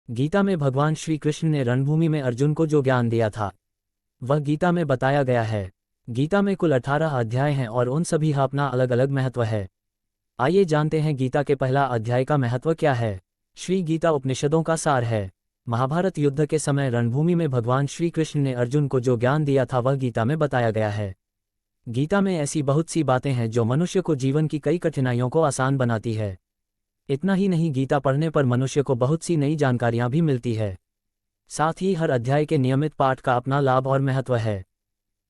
गीता में भगवान श्री कृष्ण ने रणभूमि में अर्जुन को जो ज्ञान दिया था वह गीता में बताया गया है। गीता में कुल 18 अध्याय हैं और उन सभी का अपना अलग अलग महत्व है। आइए जानते हैं गीता के पहला अध्याय का महत्व क्या है। श्री गीता उपनिषदों का सार है। महाभारत युद्ध के समय रणभूमि में भगवान श्री कृष्ण ने अर्जुन को जो ज्ञान दिया था वह गीता में बताया गया है। गीता में ऐसी बहुत सी बातें हैं जो मनुष्य को जीवन की कई कठिनाइयों को आसान बनाती है। इतना ही नहीं, गीता पढ़ने पर मनुष्य को बहुत सी नई जानकारियां भी मिलती है। साथ ही हर अध्याय के नियमित पाठ का अपना लाभ और महत्व है।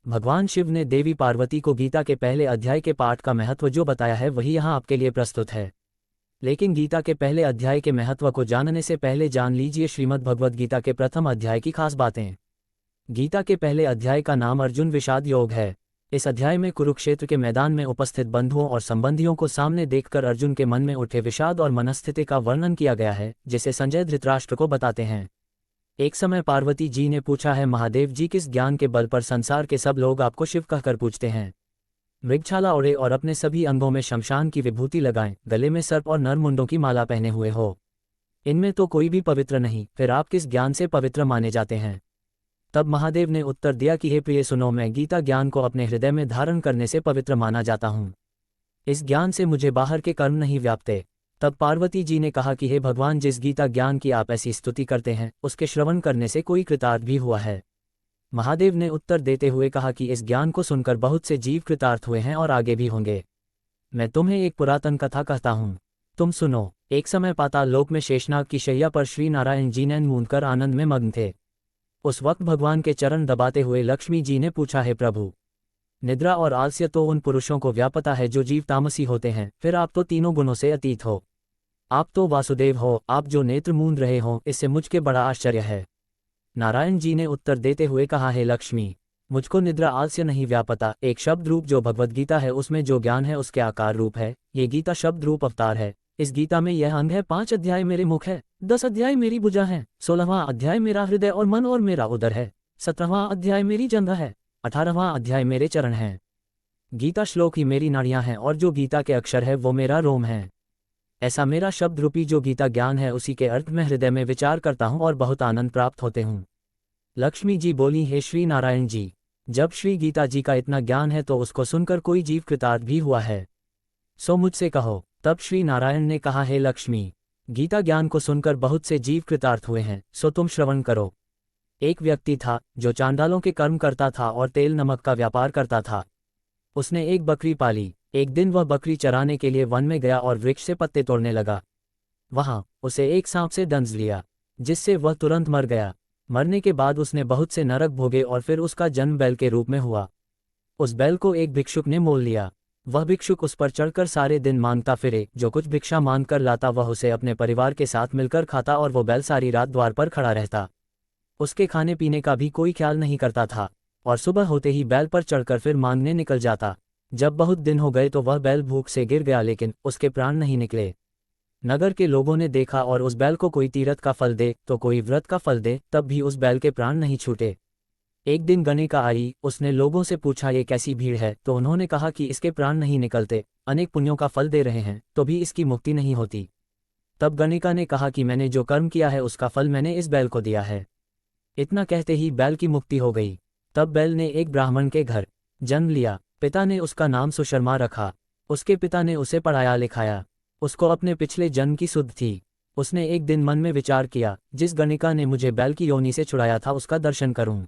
भगवान शिव ने देवी पार्वती को गीता के पहले अध्याय के पाठ का महत्व जो बताया है वही यहाँ आपके लिए प्रस्तुत है। लेकिन गीता के पहले अध्याय के महत्व को जानने से पहले जान लीजिए श्रीमद् भगवद गीता के प्रथम अध्याय की खास बातें। गीता के पहले अध्याय का नाम अर्जुन विषाद योग है। इस अध्याय में कुरुक्षेत्र के मैदान में उपस्थित बंधुओं और संबंधियों को सामने देखकर अर्जुन के मन में उठे विषाद और मनस्थिति का वर्णन किया गया है, जिसे संजय धृतराष्ट्र को बताते हैं। एक समय पार्वती जी ने पूछा है, महादेव जी, किस ज्ञान के बल पर संसार के सब लोग आपको शिव कहकर पूछते हैं? मृगछाला ओढ़े और अपने सभी अंगों में शमशान की विभूति लगाएं, गले में सर्प और नरमुंडों की माला पहने हुए हो, इनमें तो कोई भी पवित्र नहीं, फिर आप किस ज्ञान से पवित्र माने जाते हैं? तब महादेव ने उत्तर दिया कि हे प्रिय सुनो, मैं गीता ज्ञान को अपने हृदय में धारण करने से पवित्र माना जाता हूँ। इस ज्ञान से मुझे बाहर के कर्म नहीं व्यापते। तब पार्वती जी ने कहा कि हे भगवान, जिस गीता ज्ञान की आप ऐसी स्तुति करते हैं उसके श्रवण करने से कोई कृतार्थ भी हुआ है? महादेव ने उत्तर देते हुए कहा कि इस ज्ञान को सुनकर बहुत से जीव कृतार्थ हुए हैं और आगे भी होंगे। मैं तुम्हें एक पुरातन कथा कहता हूँ, तुम सुनो। एक समय पाताल लोक में शेषनाग की शैया पर श्री नारायण जी नैन मूंदकर आनंद में मग्न थे। उस वक्त भगवान के चरण दबाते हुए लक्ष्मी जी ने पूछा, है प्रभु, निद्रा और आलस्य तो उन पुरुषों को व्यापता है जो जीव तामसी होते हैं, फिर आप तो तीनों गुणों से अतीत हो। आप तो वासुदेव हो, आप जो नेत्र मूंद रहे हो, इससे मुझके बड़ा आश्चर्य है। नारायण जी ने उत्तर देते हुए कहा, है लक्ष्मी, मुझको निद्रा आलस्य नहीं व्यापता। एक शब्द रूप जो भगवद्गीता है उसमें जो ज्ञान है उसके आकार रूप है। ये गीता शब्द रूप अवतार है। इस गीता में यह अंग है, 5 अध्याय मेरे मुख है, 10 अध्याय मेरी भुजा है, 16वां अध्याय मेरा हृदय और मन और मेरा उदर है, 17वां अध्याय मेरी जंघा है, 18वां अध्याय मेरे चरण हैं। गीता श्लोक ही मेरी नाड़ियां हैं और जो गीता के अक्षर है वो मेरा रोम है। ऐसा मेरा शब्द रूपी जो गीता ज्ञान है उसी के अर्थ में हृदय में विचार करता हूँ और बहुत आनंद प्राप्त होते हूँ। लक्ष्मी जी बोली, हे श्री नारायण जी, जब श्री गीता जी का इतना ज्ञान है तो उसको सुनकर कोई जीव कृतार्थ भी हुआ है? सो मुझसे कहो। तब श्री नारायण ने कहा, हे लक्ष्मी, गीता ज्ञान को सुनकर बहुत से जीव कृतार्थ हुए हैं, सो तुम श्रवण करो। एक व्यक्ति था जो चांडालों के कर्म करता था और तेल नमक का व्यापार करता था। उसने एक बकरी पाली। एक दिन वह बकरी चराने के लिए वन में गया और वृक्ष से पत्ते तोड़ने लगा। वहां उसे एक सांप से दंश लिया, जिससे वह तुरंत मर गया। मरने के बाद उसने बहुत से नरक भोगे और फिर उसका जन्म बैल के रूप में हुआ। उस बैल को एक भिक्षुक ने मोल लिया। वह भिक्षुक उस पर चढ़कर सारे दिन मांगता फिरे। जो कुछ भिक्षा मांग कर लाता वह उसे अपने परिवार के साथ मिलकर खाता और वो बैल सारी रात द्वार पर खड़ा रहता। उसके खाने पीने का भी कोई ख्याल नहीं करता था और सुबह होते ही बैल पर चढ़कर फिर मांगने निकल जाता। जब बहुत दिन हो गए तो वह बैल भूख से गिर गया, लेकिन उसके प्राण नहीं निकले। नगर के लोगों ने देखा और उस बैल को कोई तीरथ का फल दे तो कोई व्रत का फल दे, तब भी उस बैल के प्राण नहीं छूटे। एक दिन गणिका आई। उसने लोगों से पूछा, ये कैसी भीड़ है? तो उन्होंने कहा कि इसके प्राण नहीं निकलते, अनेक पुण्यों का फल दे रहे हैं तो भी इसकी मुक्ति नहीं होती। तब गणिका ने कहा कि मैंने जो कर्म किया है उसका फल मैंने इस बैल को दिया है। इतना कहते ही बैल की मुक्ति हो गई। तब बैल ने एक ब्राह्मण के घर जन्म लिया। पिता ने उसका नाम सुशर्मा रखा। उसके पिता ने उसे पढ़ाया लिखाया। उसको अपने पिछले जन्म की सुध थी। उसने एक दिन मन में विचार किया, जिस गणिका ने मुझे बैल की योनि से छुड़ाया था उसका दर्शन करूं।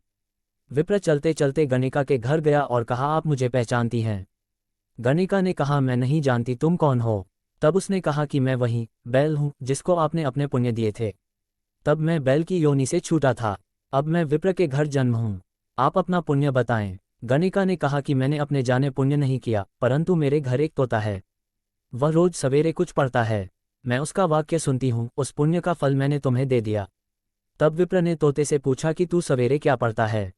विप्र चलते चलते गणिका के घर गया और कहा, आप मुझे पहचानती हैं? गणिका ने कहा, मैं नहीं जानती, तुम कौन हो? तब उसने कहा कि मैं वही बैल हूँ जिसको आपने अपने पुण्य दिए थे। तब मैं बैल की योनि से छूटा था। अब मैं विप्र के घर जन्म हूँ। आप अपना पुण्य बताएं। गणिका ने कहा कि मैंने अपने जाने पुण्य नहीं किया, परंतु मेरे घर एक तोता है। वह रोज सवेरे कुछ पढ़ता है। मैं उसका वाक्य सुनती हूँ। उस पुण्य का फल मैंने तुम्हें दे दिया। तब विप्र ने तोते से पूछा कि तू सवेरे क्या पढ़ता है?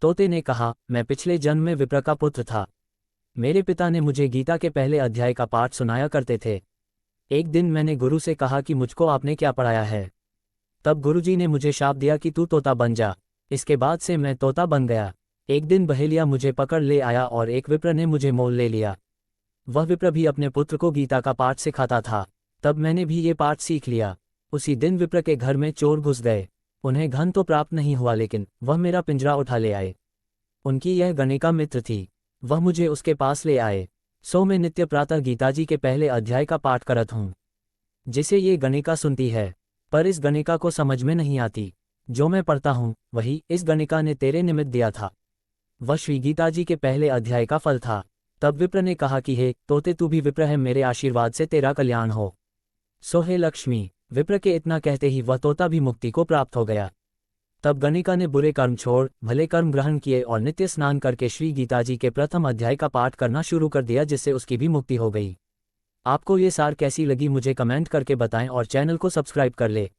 तोते ने कहा, मैं पिछले जन्म में विप्र का पुत्र था। मेरे पिता ने मुझे गीता के पहले अध्याय का पाठ सुनाया करते थे। एक दिन मैंने गुरु से कहा कि मुझको आपने क्या पढ़ाया है? तब गुरुजी ने मुझे शाप दिया कि तू तोता बन जा। इसके बाद से मैं तोता बन गया। एक दिन बहेलिया मुझे पकड़ ले आया और एक विप्र ने मुझे मोल ले लिया। वह विप्र भी अपने पुत्र को गीता का पाठ सिखाता था। तब मैंने भी ये पाठ सीख लिया। उसी दिन विप्र के घर में चोर घुस गए। उन्हें धन तो प्राप्त नहीं हुआ, लेकिन वह मेरा पिंजरा उठा ले आए। उनकी यह गणिका मित्र थी। वह मुझे उसके पास ले आए। सो मैं नित्य प्रातः गीताजी के पहले अध्याय का पाठ करत हूँ, जिसे ये गणिका सुनती है। पर इस गणिका को समझ में नहीं आती। जो मैं पढ़ता हूँ वही इस गणिका ने तेरे निमित्त दिया था। वह श्री गीताजी के पहले अध्याय का फल था। तब विप्र ने कहा कि हे तोते, तू भी विप्र है, मेरे आशीर्वाद से तेरा कल्याण हो। सो हे लक्ष्मी। विप्र के इतना कहते ही वह तोता भी मुक्ति को प्राप्त हो गया। तब गणिका ने बुरे कर्म छोड़ भले कर्म ग्रहण किए और नित्य स्नान करके श्री गीताजी के प्रथम अध्याय का पाठ करना शुरू कर दिया, जिससे उसकी भी मुक्ति हो गई। आपको ये सार कैसी लगी मुझे कमेंट करके बताएं और चैनल को सब्सक्राइब कर ले।